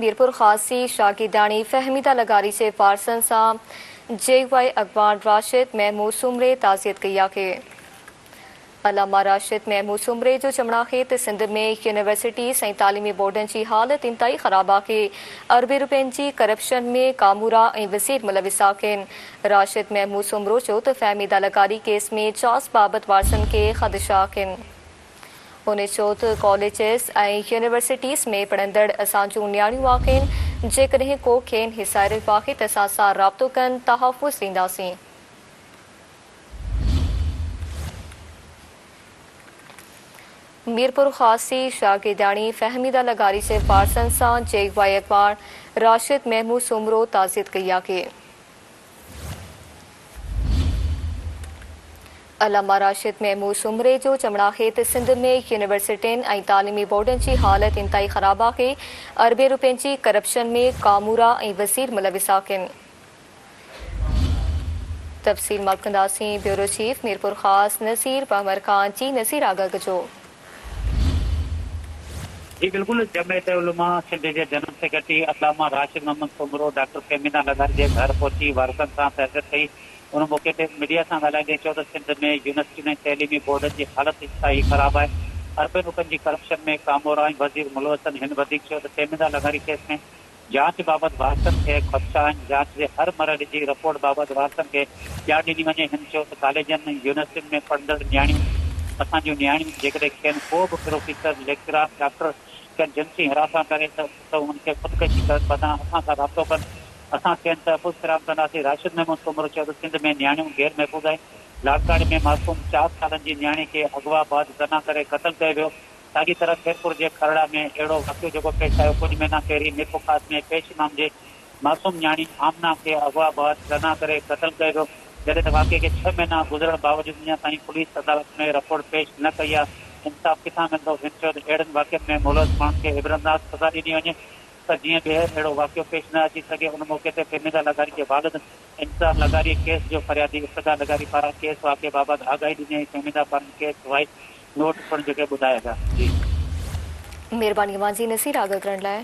मीरपुर खासी शागिदानी फहमीदा लगारी से फारसन सा JY अकबार राशिद महमूद सुमरे ताज़ियत कया के अलामा राशिद महमूद सुमरे जो चमड़ाखेत सिंध में यूनिवर्सिटी ऐं तालीमी बोर्डन की हालत इंतहाई ख़राब आहे। अरबे रुपयनि जी करप्शन में कामूरा ऐं वज़ीर मुलविस आहिनि। राशिद महमूद सुमरो चयो त फहमीदा लगारी केस में चास बाबति वारसनि खे ख़दशा आहिनि। उन चयो त कॉलेजिस ऐं यूनिवर्सिटीज़ में पढ़ंदड़ असां जूं नियाणियूं आहिनि। जेकॾहिं को खेनि हिसारे आहे त असां सां राब्तो कनि, तहफ़ुज़ ॾींदासीं। मीरपुर खासी शागिदानी फहमीदा लगारी से फारसन सां JY अकबार राशिद महमूद सुमरो ताज़ियत कई आहे। अलामा राशिद महमूद सुमरे जो चमड़ाखेत सिंध में यूनिवर्सिटियुनि ऐं तालीमी बोर्डनि जी हालत इंतहाई ख़राब आहे। अरबे रुपयनि जी करप्शन में कामूरा ऐं वज़ीर मुलविस आहिनि। तफ़सील मालूम कंदासीं। ब्यूरो चीफ मीरपुर ख़ास नसीर पहमर खान जी। नसीर आगाह कजो। जी बिल्कुल, जमीयत उलमा सिंध के जनरल सेक्रेटरी अल्लामा राशिद मोहम्मद सुमरो डॉक्टर फहमीदा लगारी के घर पहुंची वारसनि सां ताज़ियत कई। उन मौके ते मीडिया सां ॻाल्हाईंदे चयो त सिंध में यूनिवर्सिटी ऐं तइलीमी बोर्डनि जी हालत इंतहाई ख़राब आहे। अरबे रुपयनि जी करप्शन में कामोरा ऐं वज़ीर मुलविसनि हिन वधीक चयो त फहमीदा लगारी केस में जांच बाबति वारसनि खे ख़दशा आहिनि। जांच जे हर मरहले जी रिपोर्ट बाबति वारसनि खे ॼाण ॾिनी वञे। हिन चयो त कॉलेजनि ऐं यूनिवर्सिटियुनि में पढ़ंदड़ नियाणियूं असां जूं नियाणियूं जेकॾहिं खेनि को बि प्रोफेसर लेक्चरार डॉक्टर कंहिं जिनसी हिरासत करे त उनखे ख़ुदकशी कनि, बदा असां सां राब्तो कनि, असां कंहिं तहफ़ुज़ फ़राहम कंदासीं। राशिद महमूद सुमरो चयो त सिंध में नियाणियूं गैर महफ़ूज़ आहिनि। लाड़काने में मासूम 4 सालनि जी नियाणी खे अगवा बाद ज़ना करे क़तल कयो वियो। साॻी तरह खेरपुर जे खरड़ा में अहिड़ो वाक़ियो जेको पेश आयो। कुझु महीना पहिरीं मीरपुर ख़ास में पेश इमाम जे मासूम नियाणी आमना खे अगवा बाद ज़ना करे क़तल कयो वियो। जॾहिं त वाक़िए खे 6 महीना गुज़रण बावजूदि अञा ताईं पुलिस अदालत में रिपोर्ट पेश न कई आहे। इंसाफ़ किथां मिलंदो? हिन चयो त अहिड़नि वाक़ियनि में मुलविस माण्हुनि खे इबरतनाक सज़ा ॾिनी वञे त जीअं ॿीहर अहिड़ो वाक़ियो पेश न अची सघे। उन मौके ते फहमीदा लगारी जे वालिद इंतज़ार लगारी केस जो फरियादी इब्तिदा लगारी पारां केस वाक़िए बाबति आगाही ॾिनी। फहमीदा पारां केस वाइस नोट पिणु जेके ॿुधाया विया। जी महिरबानी जी नसीर आगाह करण लाइ।